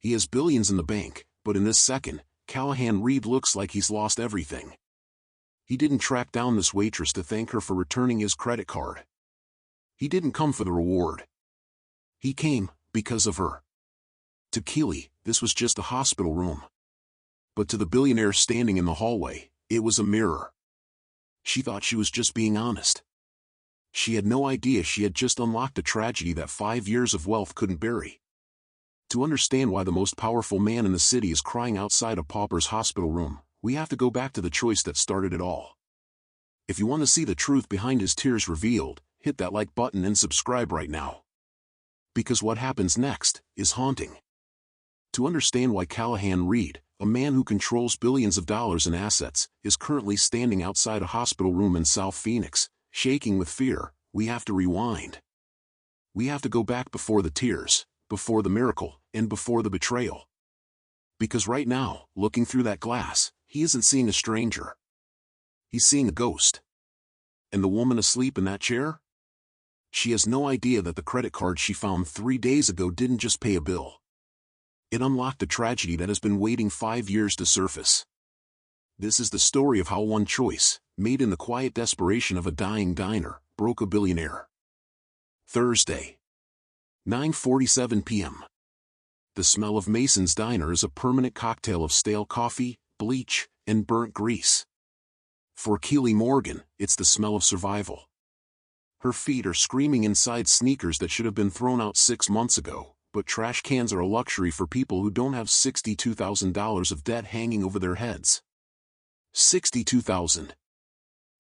He has billions in the bank, but in this second, Callahan Reed looks like he's lost everything. He didn't track down this waitress to thank her for returning his credit card. He didn't come for the reward. He came because of her. To Keely, this was just a hospital room. But to the billionaire standing in the hallway, it was a mirror. She thought she was just being honest. She had no idea she had just unlocked a tragedy that 5 years of wealth couldn't bury. To understand why the most powerful man in the city is crying outside a pauper's hospital room, we have to go back to the choice that started it all. If you want to see the truth behind his tears revealed, hit that like button and subscribe right now. Because what happens next is haunting. To understand why Callahan Reed, a man who controls billions of dollars in assets, is currently standing outside a hospital room in South Phoenix, shaking with fear, we have to rewind. We have to go back before the tears, before the miracle, and before the betrayal. Because right now, looking through that glass, he isn't seeing a stranger. He's seeing a ghost. And the woman asleep in that chair? She has no idea that the credit card she found 3 days ago didn't just pay a bill. It unlocked a tragedy that has been waiting 5 years to surface. This is the story of how one choice, made in the quiet desperation of a dying diner, broke a billionaire. Thursday, 9:47 p.m. The smell of Mason's Diner is a permanent cocktail of stale coffee, bleach, and burnt grease. For Keely Morgan, it's the smell of survival. Her feet are screaming inside sneakers that should have been thrown out 6 months ago, but trash cans are a luxury for people who don't have $62,000 of debt hanging over their heads. 62,000.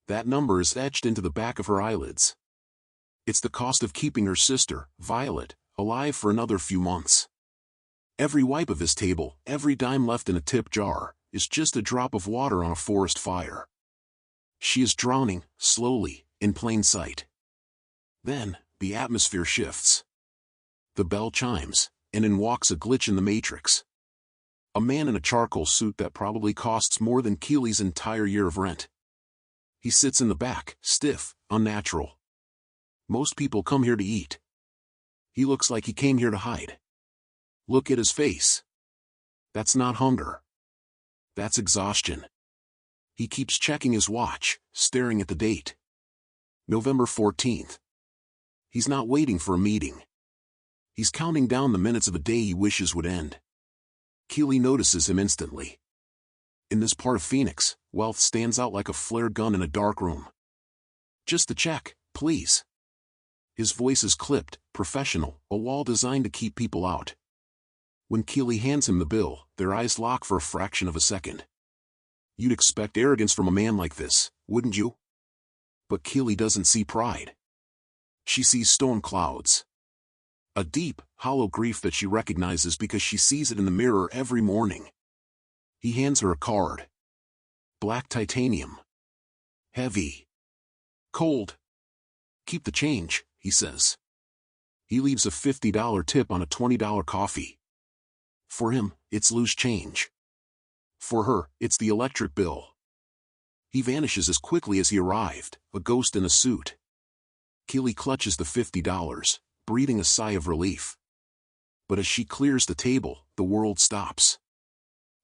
That number is etched into the back of her eyelids. It's the cost of keeping her sister, Violet, alive for another few months. Every wipe of his table, every dime left in a tip jar, is just a drop of water on a forest fire. She is drowning, slowly, in plain sight. Then, the atmosphere shifts. The bell chimes, and in walks a glitch in the matrix. A man in a charcoal suit that probably costs more than Keely's entire year of rent. He sits in the back, stiff, unnatural. Most people come here to eat. He looks like he came here to hide. Look at his face. That's not hunger. That's exhaustion. He keeps checking his watch, staring at the date. November 14th. He's not waiting for a meeting. He's counting down the minutes of a day he wishes would end. Keely notices him instantly. In this part of Phoenix, wealth stands out like a flare gun in a dark room. Just the check, please. His voice is clipped, professional, a wall designed to keep people out. When Keely hands him the bill, their eyes lock for a fraction of a second. You'd expect arrogance from a man like this, wouldn't you? But Keely doesn't see pride. She sees storm clouds. A deep, hollow grief that she recognizes because she sees it in the mirror every morning. He hands her a card. Black titanium. Heavy. Cold. Keep the change, he says. He leaves a $50 tip on a $20 coffee. For him, it's loose change. For her, it's the electric bill. He vanishes as quickly as he arrived, a ghost in a suit. Keely clutches the $50, breathing a sigh of relief. But as she clears the table, the world stops.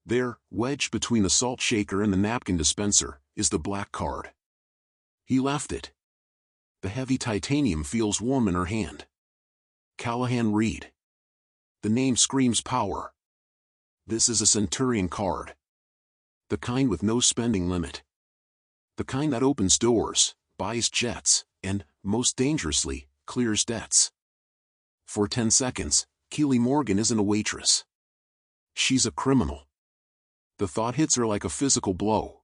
There, wedged between the salt shaker and the napkin dispenser, is the black card. He left it. The heavy titanium feels warm in her hand. Callahan Reed. The name screams power. This is a Centurion card. The kind with no spending limit. The kind that opens doors, buys jets, and, most dangerously, clears debts. For 10 seconds, Keely Morgan isn't a waitress. She's a criminal. The thought hits her like a physical blow.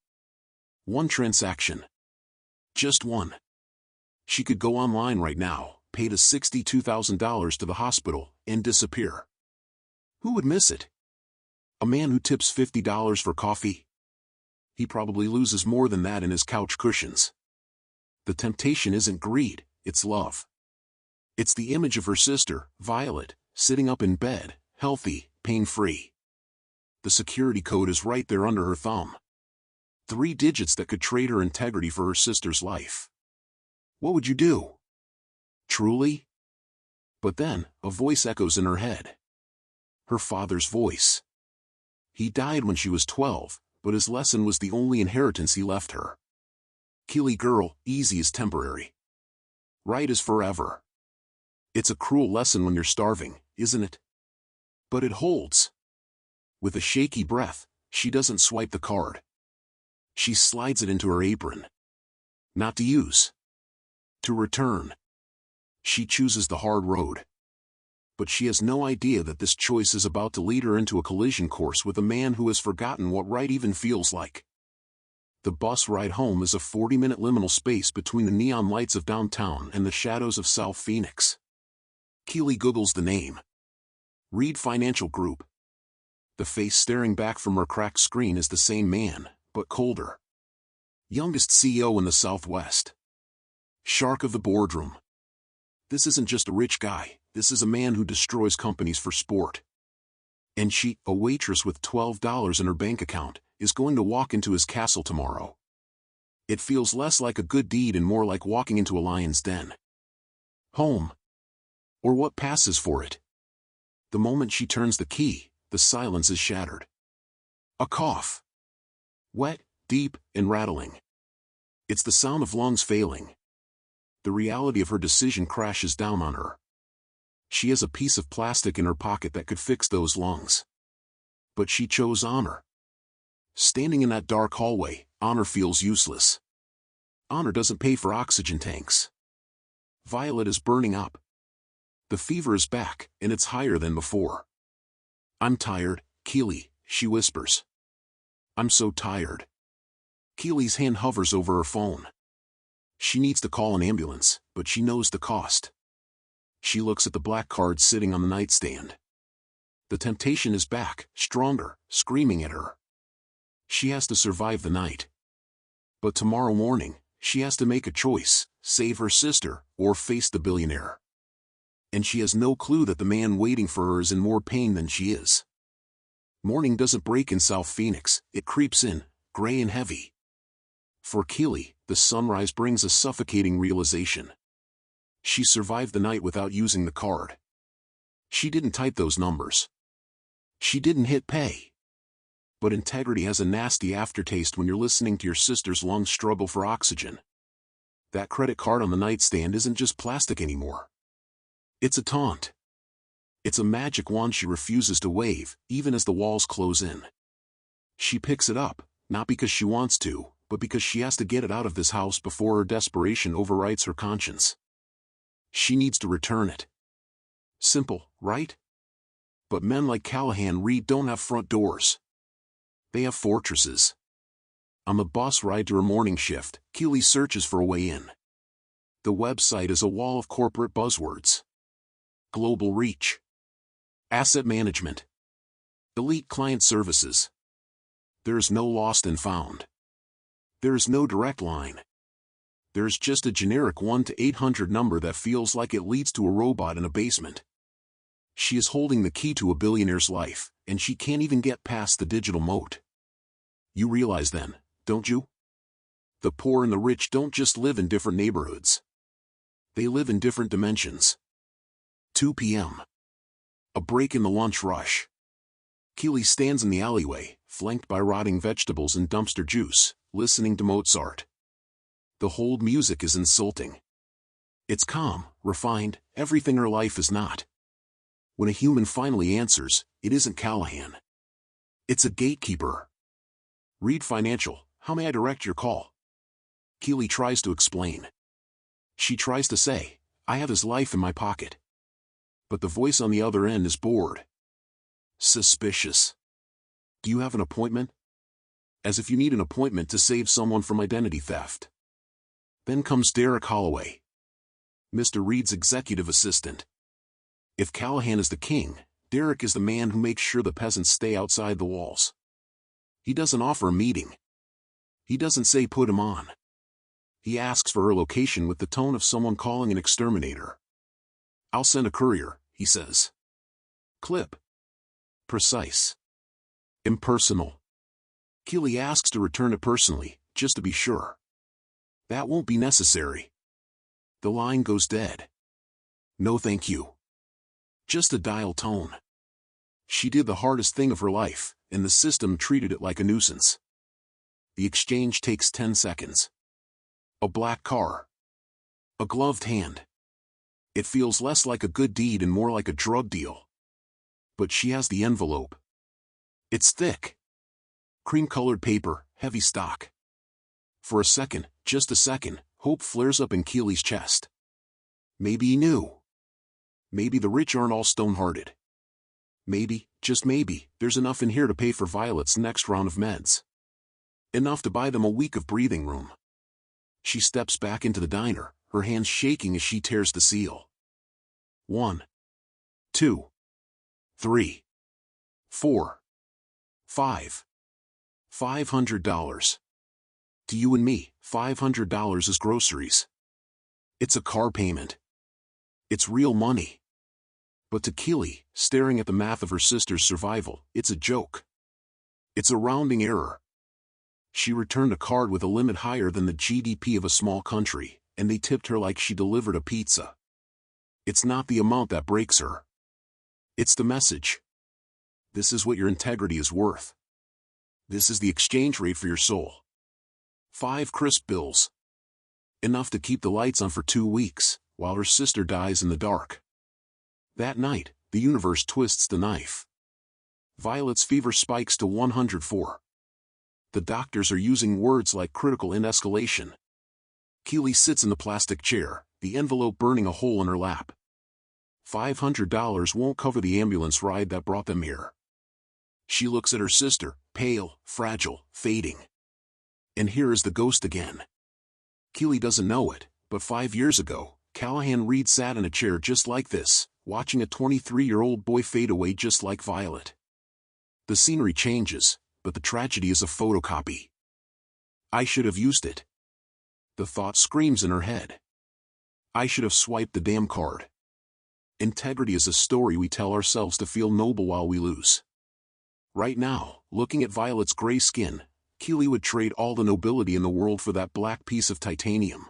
One transaction. Just one. She could go online right now, pay the $62,000 to the hospital, and disappear. Who would miss it? A man who tips $50 for coffee? He probably loses more than that in his couch cushions. The temptation isn't greed, it's love. It's the image of her sister, Violet, sitting up in bed, healthy, pain-free. The security code is right there under her thumb. 3 digits that could trade her integrity for her sister's life. What would you do? Truly? But then, a voice echoes in her head. Her father's voice. He died when she was 12, but his lesson was the only inheritance he left her. Keely girl, easy is temporary. Right is forever. It's a cruel lesson when you're starving, isn't it? But it holds. With a shaky breath, she doesn't swipe the card. She slides it into her apron. Not to use. To return. She chooses the hard road. But she has no idea that this choice is about to lead her into a collision course with a man who has forgotten what right even feels like. The bus ride home is a 40-minute liminal space between the neon lights of downtown and the shadows of South Phoenix. Keely Googles the name. Reed Financial Group. The face staring back from her cracked screen is the same man, but colder. Youngest CEO in the Southwest. Shark of the boardroom. This isn't just a rich guy, this is a man who destroys companies for sport. And she, a waitress with $12 in her bank account, is going to walk into his castle tomorrow. It feels less like a good deed and more like walking into a lion's den. Home. Or what passes for it. The moment she turns the key, the silence is shattered. A cough. Wet, deep, and rattling. It's the sound of lungs failing. The reality of her decision crashes down on her. She has a piece of plastic in her pocket that could fix those lungs. But she chose honor. Standing in that dark hallway, honor feels useless. Honor doesn't pay for oxygen tanks. Violet is burning up. The fever is back, and it's higher than before. I'm tired, Keely, she whispers. I'm so tired. Keely's hand hovers over her phone. She needs to call an ambulance, but she knows the cost. She looks at the black card sitting on the nightstand. The temptation is back, stronger, screaming at her. She has to survive the night. But tomorrow morning, she has to make a choice, save her sister, or face the billionaire. And she has no clue that the man waiting for her is in more pain than she is. Morning doesn't break in South Phoenix, it creeps in, gray and heavy. For Keely, the sunrise brings a suffocating realization. She survived the night without using the card. She didn't type those numbers. She didn't hit pay. But integrity has a nasty aftertaste when you're listening to your sister's lungs struggle for oxygen. That credit card on the nightstand isn't just plastic anymore. It's a taunt. It's a magic wand she refuses to wave, even as the walls close in. She picks it up, not because she wants to, but because she has to get it out of this house before her desperation overwrites her conscience. She needs to return it. Simple, right? But men like Callahan Reed don't have front doors. They have fortresses. On the bus ride to her morning shift, Keely searches for a way in. The website is a wall of corporate buzzwords. Global reach. Asset management. Elite client services. There is no lost and found. There is no direct line. There is just a generic 1-800 number that feels like it leads to a robot in a basement. She is holding the key to a billionaire's life, and she can't even get past the digital moat. You realize then, don't you? The poor and the rich don't just live in different neighborhoods. They live in different dimensions. 2 p.m. A break in the lunch rush. Keely stands in the alleyway, flanked by rotting vegetables and dumpster juice, listening to Mozart. The hold music is insulting. It's calm, refined, everything her life is not. When a human finally answers, it isn't Callahan. It's a gatekeeper. Reed Financial, how may I direct your call? Keely tries to explain. She tries to say, I have his life in my pocket. But the voice on the other end is bored. Suspicious. Do you have an appointment? As if you need an appointment to save someone from identity theft. Then comes Derek Holloway, Mr. Reed's executive assistant. If Callahan is the king, Derek is the man who makes sure the peasants stay outside the walls. He doesn't offer a meeting. He doesn't say put him on. He asks for her location with the tone of someone calling an exterminator. I'll send a courier, he says. Clip. Precise. Impersonal. Keely asks to return it personally, just to be sure. That won't be necessary. The line goes dead. No thank you. Just a dial tone. She did the hardest thing of her life, and the system treated it like a nuisance. The exchange takes 10 seconds. A black car. A gloved hand. It feels less like a good deed and more like a drug deal. But she has the envelope. It's thick. Cream-colored paper, heavy stock. For a second, just a second, hope flares up in Keely's chest. Maybe he knew. Maybe the rich aren't all stone-hearted. Maybe, just maybe, there's enough in here to pay for Violet's next round of meds. Enough to buy them a week of breathing room. She steps back into the diner, her hands shaking as she tears the seal. 1, 2, 3, 4, 5. $500. To you and me, $500 is groceries. It's a car payment. It's real money. But to Keely, staring at the math of her sister's survival, it's a joke. It's a rounding error. She returned a card with a limit higher than the GDP of a small country, and they tipped her like she delivered a pizza. It's not the amount that breaks her. It's the message. This is what your integrity is worth. This is the exchange rate for your soul. 5 crisp bills. Enough to keep the lights on for 2 weeks, while her sister dies in the dark. That night, the universe twists the knife. Violet's fever spikes to 104. The doctors are using words like critical and escalation. Keely sits in the plastic chair, the envelope burning a hole in her lap. $500 won't cover the ambulance ride that brought them here. She looks at her sister, pale, fragile, fading. And here is the ghost again. Keely doesn't know it, but 5 years ago, Callahan Reed sat in a chair just like this, watching a 23-year-old boy fade away just like Violet. The scenery changes, but the tragedy is a photocopy. I should have used it. The thought screams in her head. I should have swiped the damn card. Integrity is a story we tell ourselves to feel noble while we lose. Right now, looking at Violet's gray skin, Keely would trade all the nobility in the world for that black piece of titanium.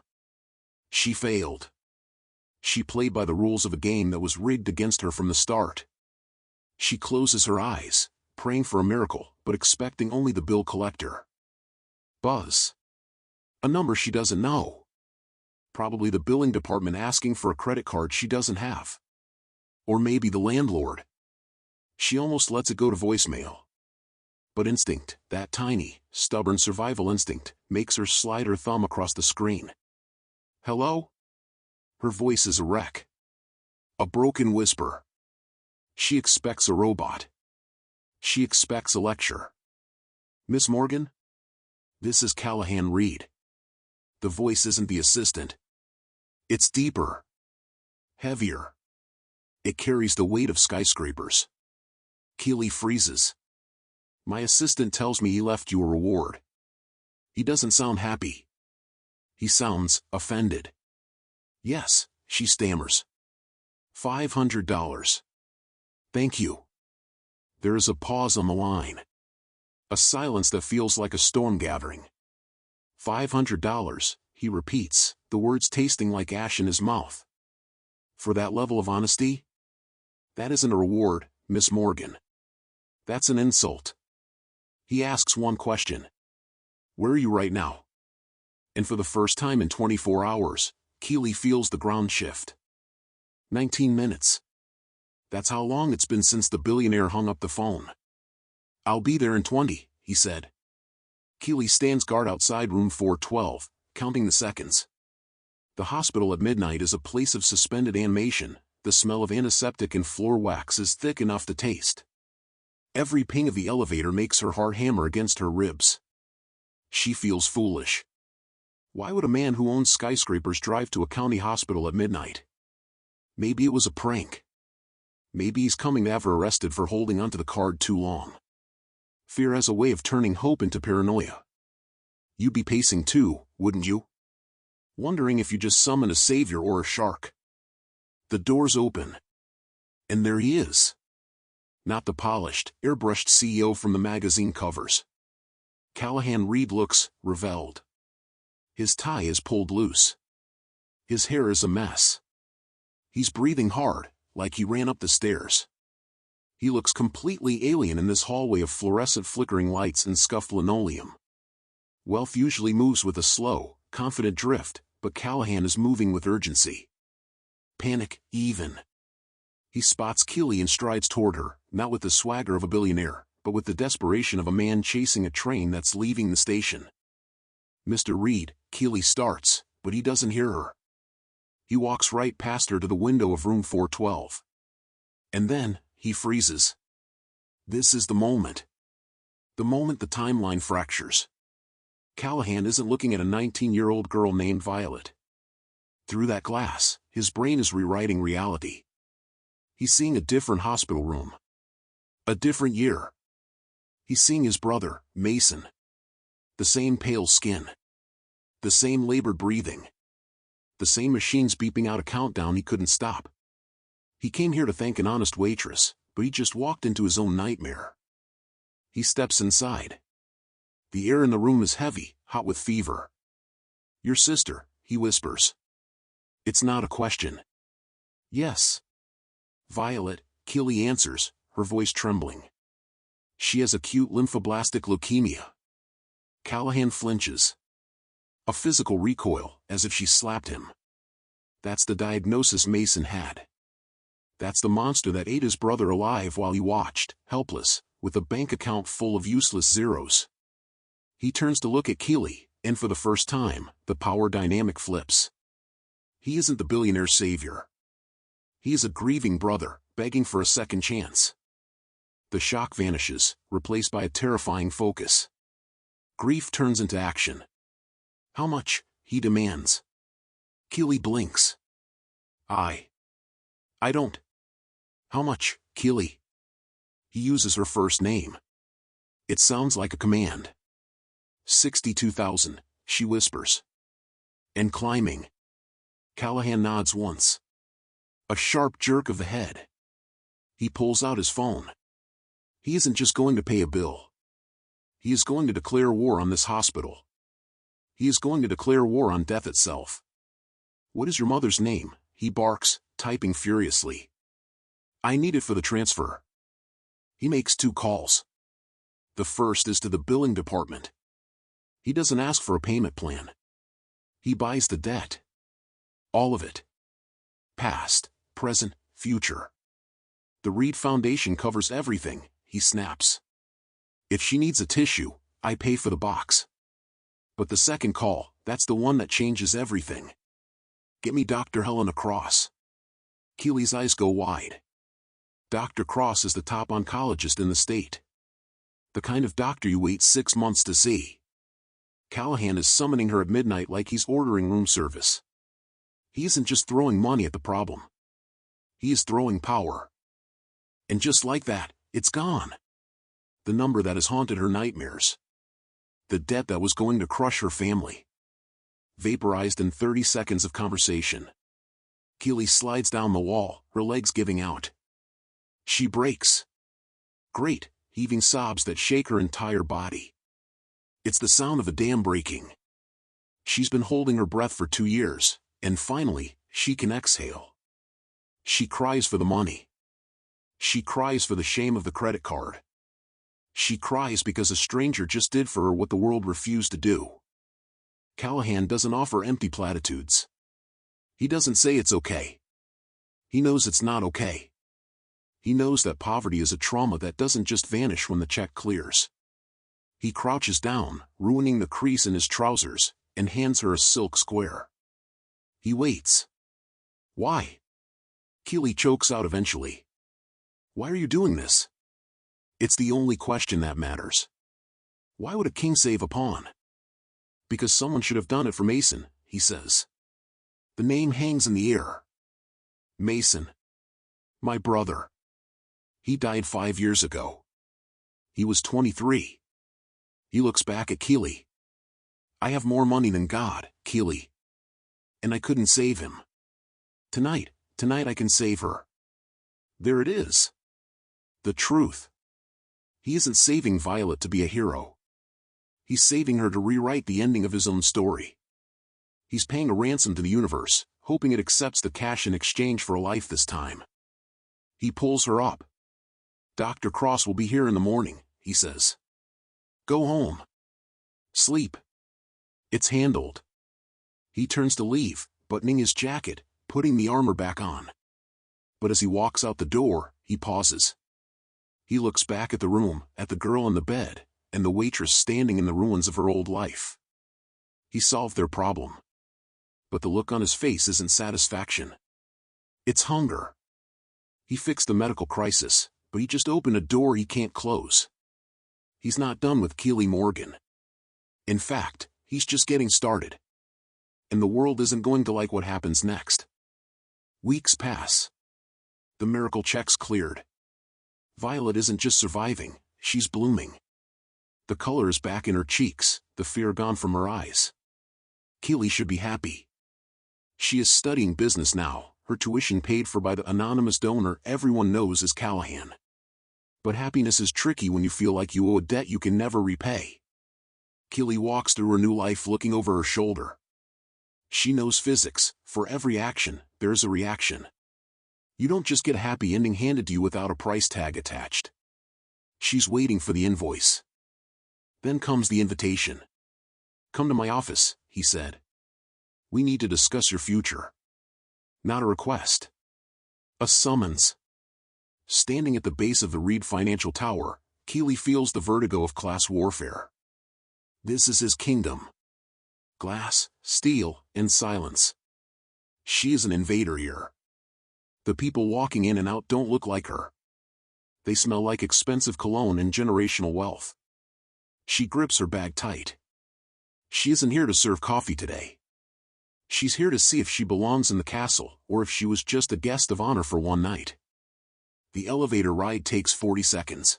She failed. She played by the rules of a game that was rigged against her from the start. She closes her eyes, praying for a miracle, but expecting only the bill collector. Buzz. A number she doesn't know. Probably the billing department asking for a credit card she doesn't have. Or maybe the landlord. She almost lets it go to voicemail. But instinct, that tiny, stubborn survival instinct, makes her slide her thumb across the screen. Hello? Her voice is a wreck. A broken whisper. She expects a robot. She expects a lecture. Miss Morgan? This is Callahan Reed. The voice isn't the assistant. It's deeper. Heavier. It carries the weight of skyscrapers. Keely freezes. My assistant tells me he left you a reward. He doesn't sound happy. He sounds offended. Yes, she stammers. $500. Thank you. There is a pause on the line. A silence that feels like a storm gathering. $500, he repeats, the words tasting like ash in his mouth. For that level of honesty? That isn't a reward, Miss Morgan. That's an insult. He asks one question. Where are you right now? And for the first time in 24 hours, Keely feels the ground shift. 19 minutes. That's how long it's been since the billionaire hung up the phone. I'll be there in 20, he said. Keely stands guard outside room 412, counting the seconds. The hospital at midnight is a place of suspended animation. The smell of antiseptic and floor wax is thick enough to taste. Every ping of the elevator makes her heart hammer against her ribs. She feels foolish. Why would a man who owns skyscrapers drive to a county hospital at midnight? Maybe it was a prank. Maybe he's coming to have her arrested for holding onto the card too long. Fear has a way of turning hope into paranoia. You'd be pacing too, wouldn't you? Wondering if you just summoned a savior or a shark. The doors open. And there he is. Not the polished, airbrushed CEO from the magazine covers. Callahan Reed looks reveled. His tie is pulled loose. His hair is a mess. He's breathing hard, like he ran up the stairs. He looks completely alien in this hallway of fluorescent flickering lights and scuffed linoleum. Wealth usually moves with a slow, confident drift, but Callahan is moving with urgency. Panic, even. He spots Keely and strides toward her, not with the swagger of a billionaire, but with the desperation of a man chasing a train that's leaving the station. "Mr. Reed," Keely starts, but he doesn't hear her. He walks right past her to the window of room 412. And then, he freezes. This is the moment. The moment the timeline fractures. Callahan isn't looking at a 19-year-old girl named Violet. Through that glass, his brain is rewriting reality. He's seeing a different hospital room. A different year. He's seeing his brother, Mason. The same pale skin. The same labored breathing. The same machines beeping out a countdown he couldn't stop. He came here to thank an honest waitress, but he just walked into his own nightmare. He steps inside. The air in the room is heavy, hot with fever. "Your sister," he whispers. It's not a question. "Yes." "Violet," Keely answers, her voice trembling. "She has acute lymphoblastic leukemia." Callahan flinches. A physical recoil, as if she slapped him. That's the diagnosis Mason had. That's the monster that ate his brother alive while he watched, helpless, with a bank account full of useless zeros. He turns to look at Keely, and for the first time, the power dynamic flips. He isn't the billionaire savior. He is a grieving brother, begging for a second chance. The shock vanishes, replaced by a terrifying focus. Grief turns into action. "How much?" he demands. Keely blinks. I don't." "How much, Keely?" He uses her first name. It sounds like a command. 62,000, she whispers. "And climbing." Callahan nods once. A sharp jerk of the head. He pulls out his phone. He isn't just going to pay a bill. He is going to declare war on this hospital. He is going to declare war on death itself. "What is your mother's name?" he barks, typing furiously. "I need it for the transfer." He makes 2 calls. The first is to the billing department. He doesn't ask for a payment plan. He buys the debt. All of it. Past, present, future. The Reed Foundation covers everything, he snaps. "If she needs a tissue, I pay for the box." But the second call, that's the one that changes everything. "Get me Dr. Helena Cross." Keely's eyes go wide. Dr. Cross is the top oncologist in the state. The kind of doctor you wait 6 months to see. Callahan is summoning her at midnight like he's ordering room service. He isn't just throwing money at the problem. He is throwing power. And just like that, it's gone. The number that has haunted her nightmares. The debt that was going to crush her family. Vaporized in 30 seconds of conversation. Keely slides down the wall, her legs giving out. She breaks. Great, heaving sobs that shake her entire body. It's the sound of a dam breaking. She's been holding her breath for 2 years, and finally, she can exhale. She cries for the money. She cries for the shame of the credit card. She cries because a stranger just did for her what the world refused to do. Callahan doesn't offer empty platitudes. He doesn't say it's okay. He knows it's not okay. He knows that poverty is a trauma that doesn't just vanish when the check clears. He crouches down, ruining the crease in his trousers, and hands her a silk square. He waits. Why? Keely chokes out eventually. Why are you doing this? It's the only question that matters. Why would a king save a pawn? Because someone should have done it for Mason, he says. The name hangs in the air. Mason. My brother. He died 5 years ago. He was 23. He looks back at Keely. I have more money than God, Keely. And I couldn't save him. Tonight I can save her. There it is. The truth. He isn't saving Violet to be a hero. He's saving her to rewrite the ending of his own story. He's paying a ransom to the universe, hoping it accepts the cash in exchange for a life this time. He pulls her up. Dr. Cross will be here in the morning, he says. Go home. Sleep. It's handled. He turns to leave, buttoning his jacket, putting the armor back on. But as he walks out the door, he pauses. He looks back at the room, at the girl in the bed, and the waitress standing in the ruins of her old life. He solved their problem. But the look on his face isn't satisfaction. It's hunger. He fixed the medical crisis, but he just opened a door he can't close. He's not done with Keely Morgan. In fact, he's just getting started. And the world isn't going to like what happens next. Weeks pass. The miracle check's cleared. Violet isn't just surviving, she's blooming. The color is back in her cheeks, the fear gone from her eyes. Keely should be happy. She is studying business now, her tuition paid for by the anonymous donor everyone knows as Callahan. But happiness is tricky when you feel like you owe a debt you can never repay. Keely walks through her new life looking over her shoulder. She knows physics, for every action, there's a reaction. You don't just get a happy ending handed to you without a price tag attached. She's waiting for the invoice. Then comes the invitation. Come to my office, he said. We need to discuss your future. Not a request. A summons. Standing at the base of the Reed Financial Tower, Keely feels the vertigo of class warfare. This is his kingdom. Glass, steel, and silence. She is an invader here. The people walking in and out don't look like her. They smell like expensive cologne and generational wealth. She grips her bag tight. She isn't here to serve coffee today. She's here to see if she belongs in the castle, or if she was just a guest of honor for one night. The elevator ride takes 40 seconds.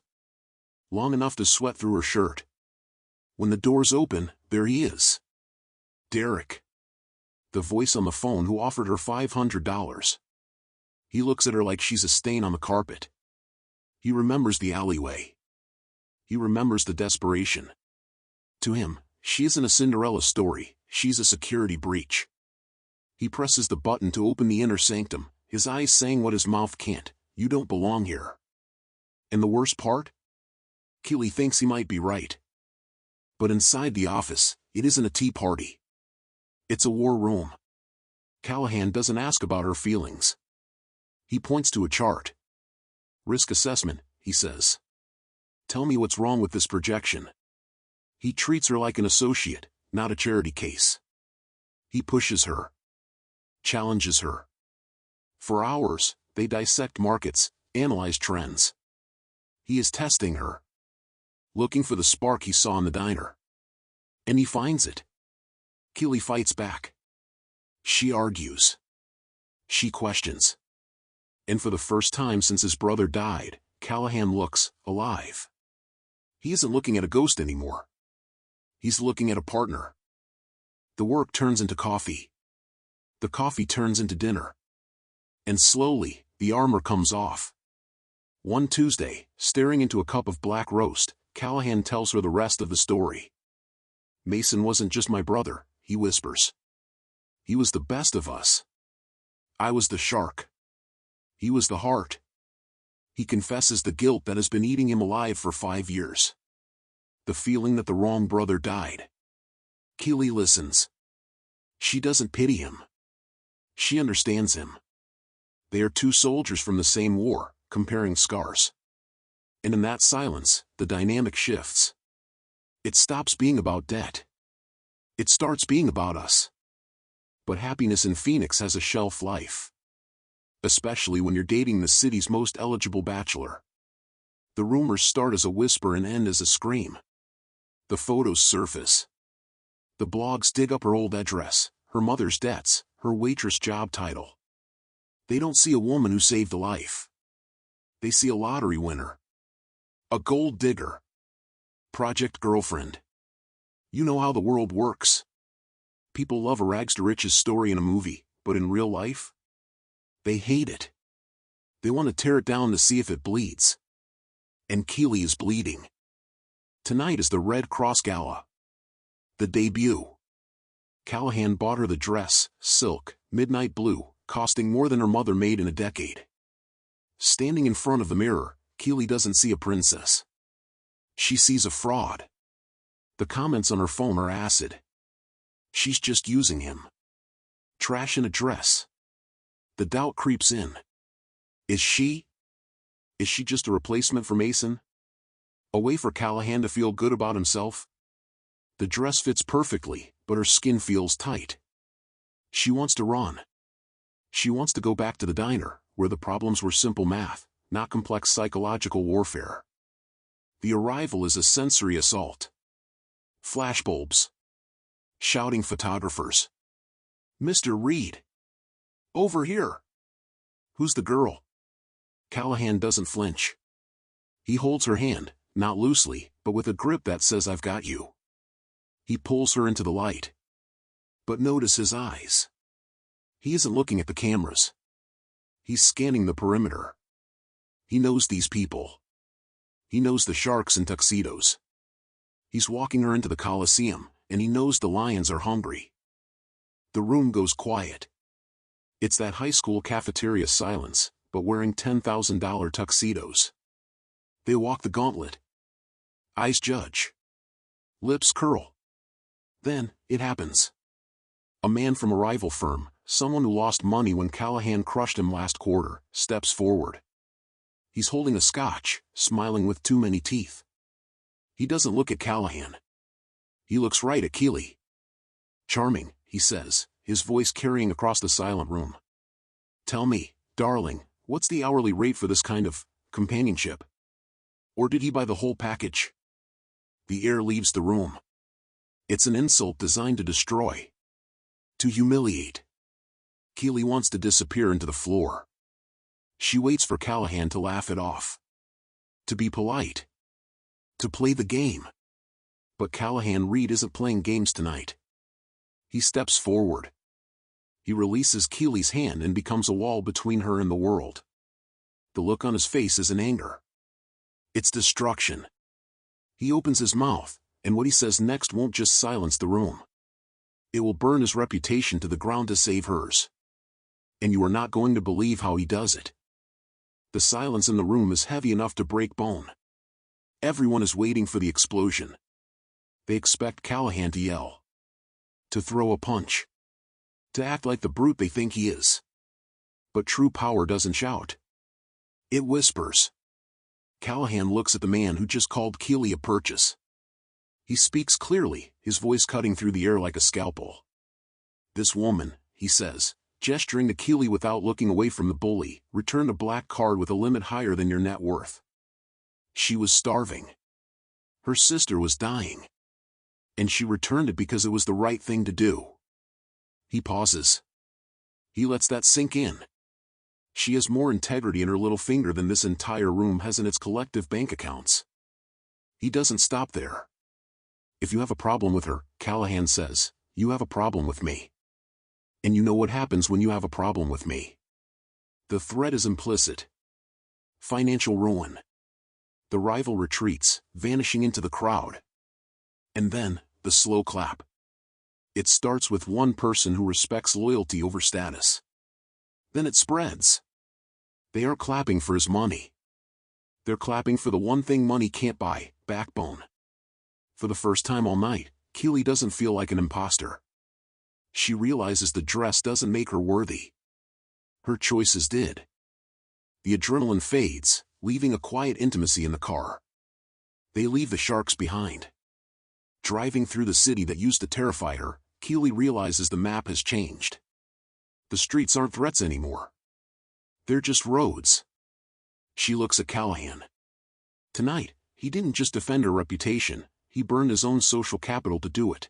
Long enough to sweat through her shirt. When the doors open, there he is. Derek. The voice on the phone who offered her $500. He looks at her like she's a stain on the carpet. He remembers the alleyway. He remembers the desperation. To him, she isn't a Cinderella story, she's a security breach. He presses the button to open the inner sanctum, his eyes saying what his mouth can't, you don't belong here. And the worst part? Keely thinks he might be right. But inside the office, it isn't a tea party. It's a war room. Callahan doesn't ask about her feelings. He points to a chart. Risk assessment, he says. Tell me what's wrong with this projection. He treats her like an associate, not a charity case. He pushes her. Challenges her. For hours, they dissect markets, analyze trends. He is testing her. Looking for the spark he saw in the diner. And he finds it. Keely fights back. She argues. She questions. And for the first time since his brother died, Callahan looks alive. He isn't looking at a ghost anymore. He's looking at a partner. The work turns into coffee. The coffee turns into dinner. And slowly, the armor comes off. One Tuesday, staring into a cup of black roast, Callahan tells her the rest of the story. Mason wasn't just my brother, he whispers. He was the best of us. I was the shark. He was the heart. He confesses the guilt that has been eating him alive for 5 years. The feeling that the wrong brother died. Keely listens. She doesn't pity him. She understands him. They are two soldiers from the same war, comparing scars. And in that silence, the dynamic shifts. It stops being about debt. It starts being about us. But happiness in Phoenix has a shelf life. Especially when you're dating the city's most eligible bachelor. The rumors start as a whisper and end as a scream. The photos surface. The blogs dig up her old address, her mother's debts, her waitress job title. They don't see a woman who saved a life. They see a lottery winner. A gold digger. Project girlfriend. You know how the world works. People love a rags to riches story in a movie, but in real life? They hate it. They want to tear it down to see if it bleeds. And Keely is bleeding. Tonight is the Red Cross Gala. The debut. Callahan bought her the dress, silk, midnight blue, costing more than her mother made in a decade. Standing in front of the mirror, Keely doesn't see a princess. She sees a fraud. The comments on her phone are acid. She's just using him. Trash in a dress. The doubt creeps in. Is she just a replacement for Mason? A way for Callahan to feel good about himself? The dress fits perfectly, but her skin feels tight. She wants to run. She wants to go back to the diner, where the problems were simple math, not complex psychological warfare. The arrival is a sensory assault. Flashbulbs. Shouting photographers. Mr. Reed. Over here. Who's the girl? Callahan doesn't flinch. He holds her hand, not loosely, but with a grip that says I've got you. He pulls her into the light. But notice his eyes. He isn't looking at the cameras. He's scanning the perimeter. He knows these people. He knows the sharks in tuxedos. He's walking her into the Coliseum, and he knows the lions are hungry. The room goes quiet. It's that high school cafeteria silence, but wearing $10,000 tuxedos. They walk the gauntlet. Eyes judge. Lips curl. Then, it happens. A man from a rival firm, someone who lost money when Callahan crushed him last quarter, steps forward. He's holding a scotch, smiling with too many teeth. He doesn't look at Callahan. He looks right at Keely. Charming, he says, his voice carrying across the silent room. Tell me, darling, what's the hourly rate for this kind of companionship? Or did he buy the whole package? The air leaves the room. It's an insult designed to destroy. To humiliate. Keely wants to disappear into the floor. She waits for Callahan to laugh it off. To be polite. To play the game. But Callahan Reed isn't playing games tonight. He steps forward. He releases Keely's hand and becomes a wall between her and the world. The look on his face isn't anger. It's destruction. He opens his mouth, and what he says next won't just silence the room. It will burn his reputation to the ground to save hers. And you are not going to believe how he does it. The silence in the room is heavy enough to break bone. Everyone is waiting for the explosion. They expect Callahan to yell. To throw a punch. To act like the brute they think he is. But true power doesn't shout. It whispers. Callahan looks at the man who just called Keely a purchase. He speaks clearly, his voice cutting through the air like a scalpel. This woman, he says, gesturing to Keely without looking away from the bully, returned a black card with a limit higher than your net worth. She was starving. Her sister was dying. And she returned it because it was the right thing to do. He pauses. He lets that sink in. She has more integrity in her little finger than this entire room has in its collective bank accounts. He doesn't stop there. If you have a problem with her, Callahan says, you have a problem with me. And you know what happens when you have a problem with me. The threat is implicit. Financial ruin. The rival retreats, vanishing into the crowd. And then, the slow clap. It starts with one person who respects loyalty over status. Then it spreads. They aren't clapping for his money. They're clapping for the one thing money can't buy, backbone. For the first time all night, Keely doesn't feel like an imposter. She realizes the dress doesn't make her worthy. Her choices did. The adrenaline fades, leaving a quiet intimacy in the car. They leave the sharks behind. Driving through the city that used to terrify her, Keely realizes the map has changed. The streets aren't threats anymore. They're just roads. She looks at Callahan. Tonight, he didn't just defend her reputation, he burned his own social capital to do it.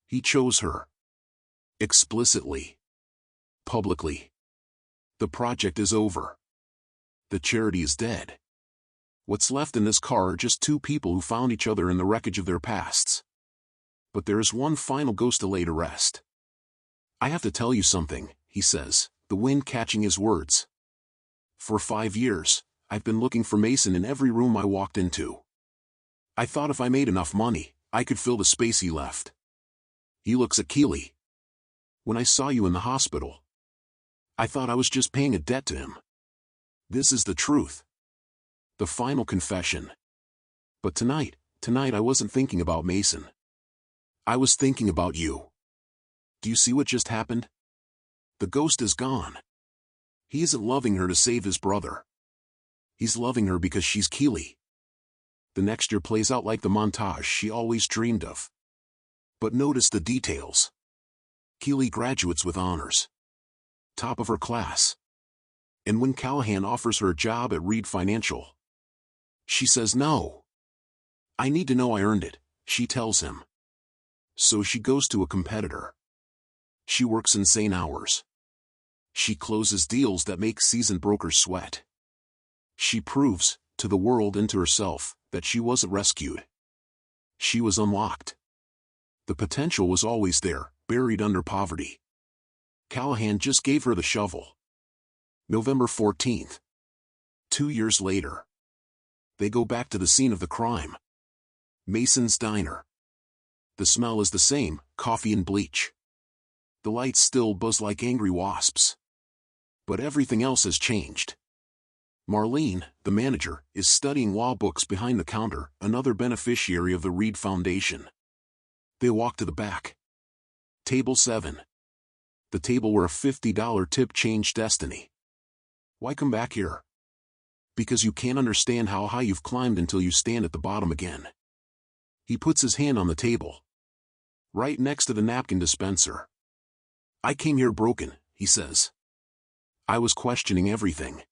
He chose her. Explicitly. Publicly. The project is over. The charity is dead. What's left in this car are just two people who found each other in the wreckage of their pasts. But there is one final ghost to lay to rest. I have to tell you something, he says, the wind catching his words. For 5 years, I've been looking for Mason in every room I walked into. I thought if I made enough money, I could fill the space he left. He looks at Keely. When I saw you in the hospital, I thought I was just paying a debt to him. This is the truth. The final confession. But tonight I wasn't thinking about Mason. I was thinking about you. Do you see what just happened? The ghost is gone. He isn't loving her to save his brother. He's loving her because she's Keely. The next year plays out like the montage she always dreamed of. But notice the details. Keely graduates with honors. Top of her class. And when Callahan offers her a job at Reed Financial, she says no. I need to know I earned it, she tells him. So she goes to a competitor. She works insane hours. She closes deals that make seasoned brokers sweat. She proves, to the world and to herself, that she wasn't rescued. She was unlocked. The potential was always there, buried under poverty. Callahan just gave her the shovel. November 14th. 2 years later. They go back to the scene of the crime. Mason's diner. The smell is the same, coffee and bleach. The lights still buzz like angry wasps. But everything else has changed. Marlene, the manager, is studying law books behind the counter, another beneficiary of the Reed Foundation. They walk to the back. Table 7. The table where a $50 tip changed destiny. Why come back here? Because you can't understand how high you've climbed until you stand at the bottom again. He puts his hand on the table. Right next to the napkin dispenser. I came here broken, he says. I was questioning everything.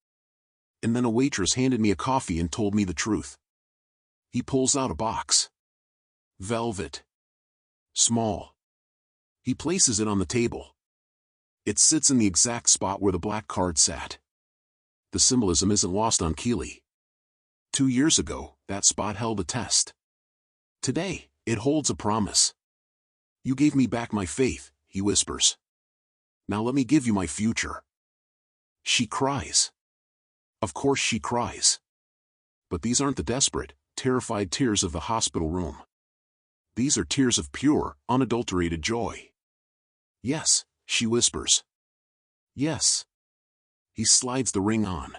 And then a waitress handed me a coffee and told me the truth. He pulls out a box. Velvet. Small. He places it on the table. It sits in the exact spot where the black card sat. The symbolism isn't lost on Keely. 2 years ago, that spot held a test. Today, it holds a promise. You gave me back my faith, he whispers. Now let me give you my future. She cries. Of course she cries. But these aren't the desperate, terrified tears of the hospital room. These are tears of pure, unadulterated joy. Yes, she whispers. Yes. He slides the ring on.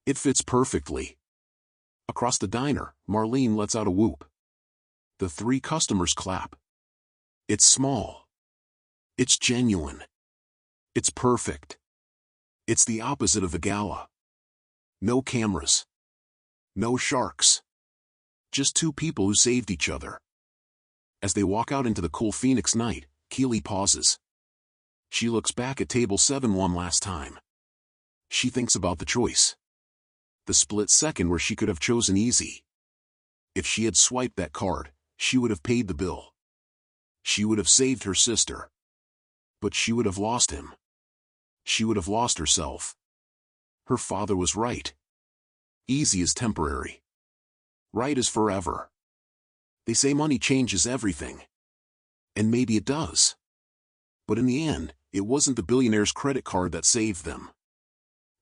It fits perfectly. Across the diner, Marlene lets out a whoop. The 3 customers clap. It's small. It's genuine. It's perfect. It's the opposite of the gala. No cameras. No sharks. Just 2 people who saved each other. As they walk out into the cool Phoenix night, Keely pauses. She looks back at table 7 one last time. She thinks about the choice. The split second where she could have chosen easy. If she had swiped that card, she would have paid the bill. She would have saved her sister. But she would have lost him. She would have lost herself. Her father was right. Easy is temporary. Right is forever. They say money changes everything. And maybe it does. But in the end, it wasn't the billionaire's credit card that saved them.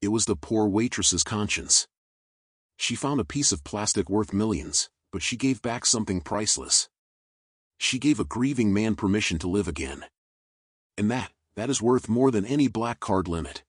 It was the poor waitress's conscience. She found a piece of plastic worth millions, but she gave back something priceless. She gave a grieving man permission to live again. And that is worth more than any black card limit.